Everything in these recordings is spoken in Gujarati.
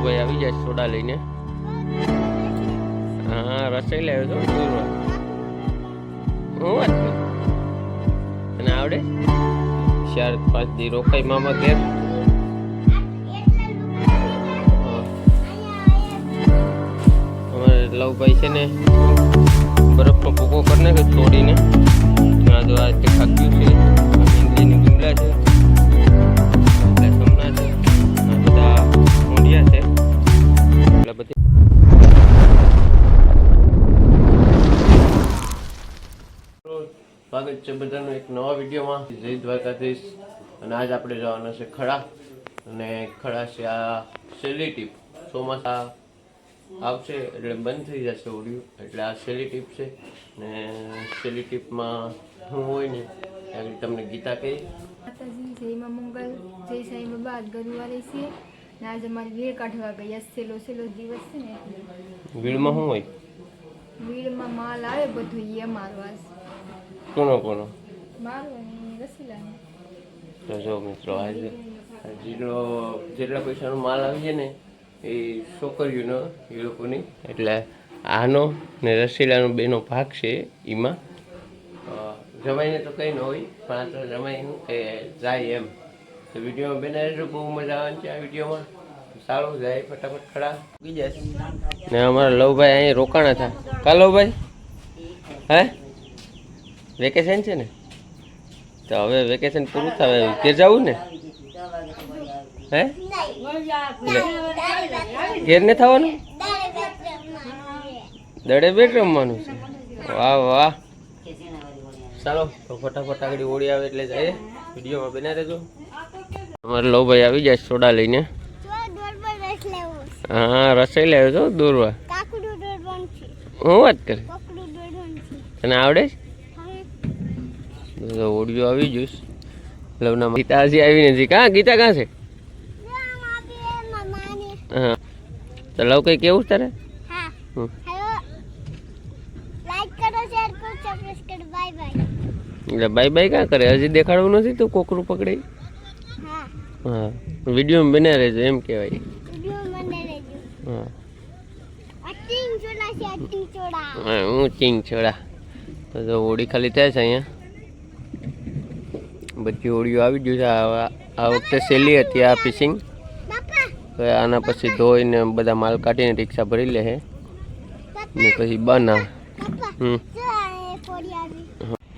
ભાઈ આવી જાય સોડા લઈને. હા રસોઈ લાવ્યો છો દૂરવા. હું વાત કરું તને આવડે? 4-5 દી રોકાઈ મામા ઘેર. અમારે લવભાઈ છે ને બરફનો ભૂકો કરી નાખે તોડીને. આ જો આ તે ખાક્યું છે, ઈંડલીની ગુંગલા છે, સમના છે, આ બધા ઊંડિયા છે. એટલે બધી સ્વાગત છે બધાનું એક નવા વિડીયોમાં. જય દ્વારકાધીશ. અને આજ આપણે જવાના છે ખડા. અને ખડા છે આ સેલી ટીપ. ચોમાસા આવશે એટલે બંધ થઈ જશે ઓડિયું, એટલે આ સેલી ટીપ છે. ને સેલી ટીપમાં શું હોય ને ત્યાં તમને ગીતા કહી. માતાજી જય માં મંગલ, જય સાંઈ બાબા. આજ ગુરુવારે છે ને આજે અમારી વીડ કાઢવા ગયા. છેલ્લો દિવસ છે ને. વીડમાં શું હોય? વીડમાં માલ આવે બધું એ મારવા. કોનો કોનો મારવાની રસીલાની. તો જો મિત્રો આજે જેટલા પૈસાનો માલ આવી જાય ને એ છોકરીઓનો એ લોકોની, એટલે આનો ને રસીલાનો બેનો ભાગ છે. એમાં જમાઈને તો કંઈ ન હોય, પણ આ તો જમાઈનું કે જાય એમ. તો વિડીયોમાં બનાવી રહેજો, બહુ મજા આવવાની છે આ વિડીયોમાં. સારું જાય ફટાફટ ખડા ઉગી જાય. ને અમારા લવભાઈ અહીં રોકાણા હતા. કા લવભાઈ? હે વેકેશન છે ને, તો હવે વેકેશન પૂરું થાય ઘેર જવું ને? હે ઘેર ને થવાનું? દડે બેટ રમવાનું છે. વાહ વાહ. ચાલો તો ફટાફટ આગળ ઓળી આવે એટલે જાય. વિડીયોમાં બના રહેજો. અમારે લવભાઈ આવી જાય સોડા લઈને. હા રસોઈ લાવ્યો છો દોરવા. હું વાત કરે તને આવડે? ઓડિયો આવી જઈશ. લવના ગીતા હજી આવી નથી. ગીતા કાં છે? હા તો લવ કઈ કેવું તારે? એટલે બાય બાય કાં કરે? હજી દેખાડવું નથી તું કોકરું પકડી? હા વિડીયોમાં બના રહેજો એમ કહેવાય. હા હું ચીંગ છોડા. તો ઓડી ખાલી થાય છે અહીંયા. બધી ઓળીઓ આવી ગયું છે. આ વખતે સહેલી હતી આ ફિશિંગ. તો આના પછી ધોઈને બધા માલ કાઢીને રિક્ષા ભરી લે છે ને પછી બનાવે.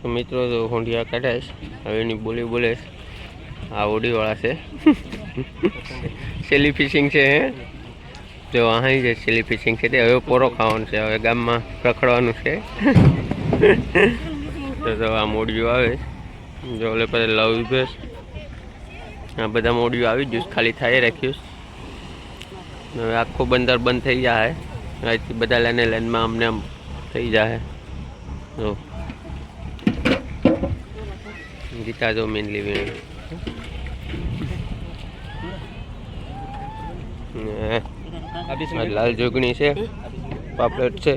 તો મિત્રો તો હોંડિયા કાઢે છે. હવે એની બોલી બોલે આ ઓડીવાળા છે. સેલી ફિશિંગ છે હે. જો અહીં જે સેલી ફિશિંગ છે તે હવે પોરો ખાવાનું છે. હવે ગામમાં રખડવાનું છે. તો આ મોડિયું આવે જો ઓલે પર લવ બેસ. આ બધા મોડિયું આવી ગયું, ખાલી થાય રાખ્યું. હવે આખું બંદર બંધ થઈ જાય. અહીંથી બધા લાઈને લાઈનમાં અમને આમ થઈ જાય. જો ગીતા જો મેનલી વીણ લાલ જોગણી છે, પાપલેટ છે,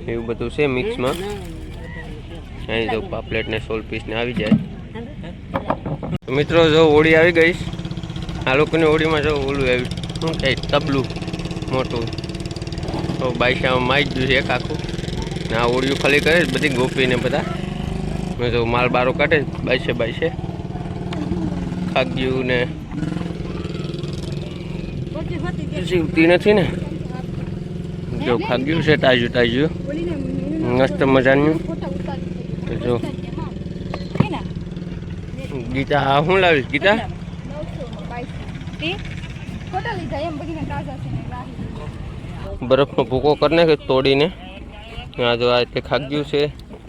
એવું બધું છે મિક્સમાં. અહીં જો પાપલેટ ને સોલ પીસ ને આવી જાય. મિત્રો જો હોળી આવી ગઈ. આ લોકોની હોળીમાં જો ઓલું આવ્યું શું કહે તબલું મોટું. તો બાઈશામાં માઈ જ ગયું છે એક આખું. ને આ હોળીઓ ખાલી કરે બધી ગોપીને બધા. મેં જો માલ બારો કાઢે બાઈશે ખાગ્યું ને જીવતી નથી ને. જો ખાગ્યું છે તાજું મસ્ત મજાનું. જો ગીતા હા શું લાવીશ ગીતા? બરફનો ભૂકો કરી નાખે તોડીને. આ જો આ તે ખાગ્યું છે,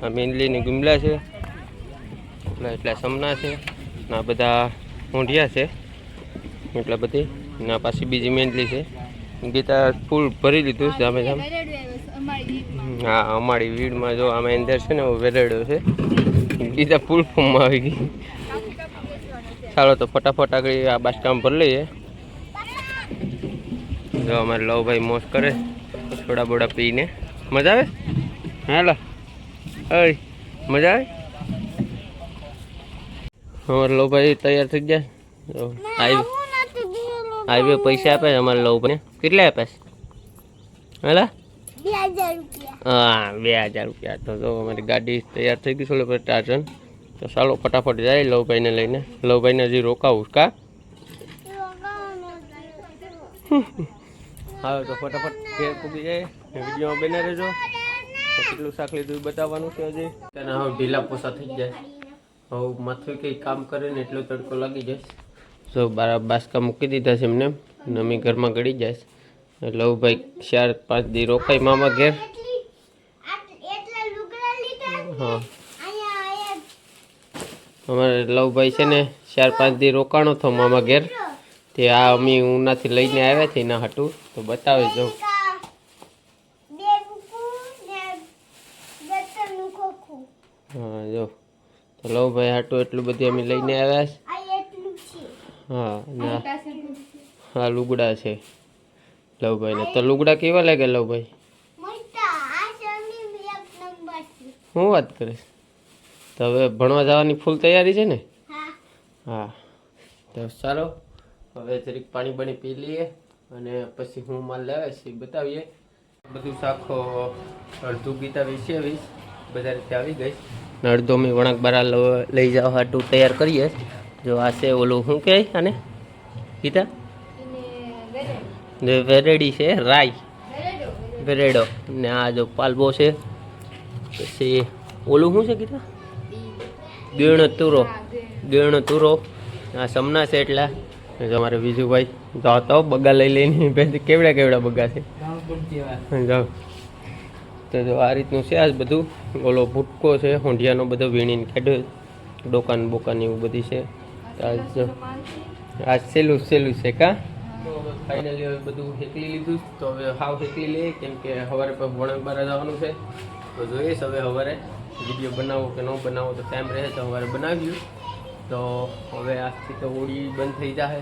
આ મેંદલીની ગુમલા છે, એટલા સમના છે, આ બધા ઊંઢિયા છે એટલા બધી. ના પાછી બીજી મેંદલી છે. ગીતા ફૂલ ભરી લીધું છે અમે જામ. હા અમારી વીડમાં જો આમાં અંદર છે ને વેરેડો છે. ગીતા ફૂલ ફોર્મમાં આવી ગઈ. ચાલો તો ફટાફટ આગળ આ બાસ્ટામાં ભરી લઈએ. જો અમારે લવભાઈ મોજ કરે થોડા બોડા પીને. મજા આવે? હાલો અય મજા આવે? અમારે લવભાઈ તૈયાર થઈ ગયા. હાઈવે પૈસા આપે અમારે લવભાઈ. કેટલા આપ્યા છે હેલા 2000 રૂપિયા. હા 2000 રૂપિયા. તો જો અમારી ગાડી તૈયાર થઈ ગઈ છે ટાર્જન. તો ચાલો ફટાફટ જાય લવભાઈને લઈને. લવભાઈને હજી રોકાવું કા હા તો ફટાફટ ઘેર પૂગી જાય. વિડીયોમાં બને રહેજો. કેટલું શાક લીધું બતાવવાનું છે હજી. તેને હવે ઢીલા પોસા થઈ જાય. હવે માથું કંઈ કામ કરે ને એટલો તડકો લાગી જાય. જો બારા બાસકા મૂકી દીધા છે એમને. નમી ઘરમાં ગળી જાય. લવભાઈ 4-5 દી રોકાઈ મામા ઘેર. હા અમારે લવભાઈ છે ને 4-5 દી રોકાણો હતો મામા ઘેર. તે આ અમે ઉનાથી લઈને આવ્યા છે એના હાટું. તો બતાવી જો હા જો તો લવભાઈ હાટું એટલું બધું અમે લઈને આવ્યા છે. હા ના હા લુગડા છે લવભાઈને. તો લુગડા કેવા લાગે લવભાઈ? શું વાત કરે? તો હવે ભણવા જવાની ફૂલ તૈયારી છે ને? હા તો ચાલો હવે જરીક પાણી બની પી લઈએ અને પછી હું માલ લાવે છે બતાવીએ. બધું શાક અડધું ગીતા 20 બધા રીતે આવી ગઈ ને અડધો મેં વણાક બારા લઈ જવા હાટું તૈયાર કરીએ. જો આ છે ઓલું શું કહે આને ગીતા? વેરેડી છે રાઈ વેરેડો. ને આ જો પાલવો છે. પછી ઓલું શું છે ગીતા? ગેણ તુરો. આ સમના છે એટલા. અમારે વિજુભાઈ જાઓ તો બગા લઈ લઈને કેવડા બગા છે જાઓ. તો જો આ રીતનું છે આ બધું. ઓલો ભૂટકો છે હોંઢિયાનો બધો વીણીને કાઢ્યો. દુકાન બોકાન એવું બધી છે. આ સહેલું છે કા. ફાઇનલી હવે બધું હેકલી લીધું. તો હવે હાવ હેકલી લઈએ કેમ કે સવારે વણાક બારા જવાનું છે. તો જોઈશ હવે સવારે વિડીયો બનાવો કે ન બનાવો. તો ટાઈમ રહે તો સવારે બનાવ્યું. તો હવે આજથી તો હોળી બંધ થઈ જશે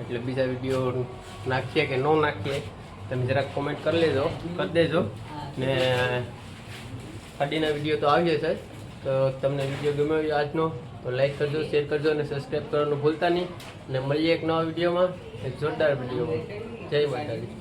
એટલે બીજા વિડીયો નાખીએ કે ન નાખીએ તમે જરાક કોમેન્ટ કરી દેજો. ને ખાડીના વિડીયો તો આવી જશે. તો તમને વિડીયો ગમ્યો આજનો તો લાઈક કરજો, શેર કરજો અને સબસ્ક્રાઈબ કરવાનું ભૂલતા નહીં. અને મળીએ એક નવા વિડીયોમાં, એક જોરદાર વિડીયોમાં. જય માતાજી.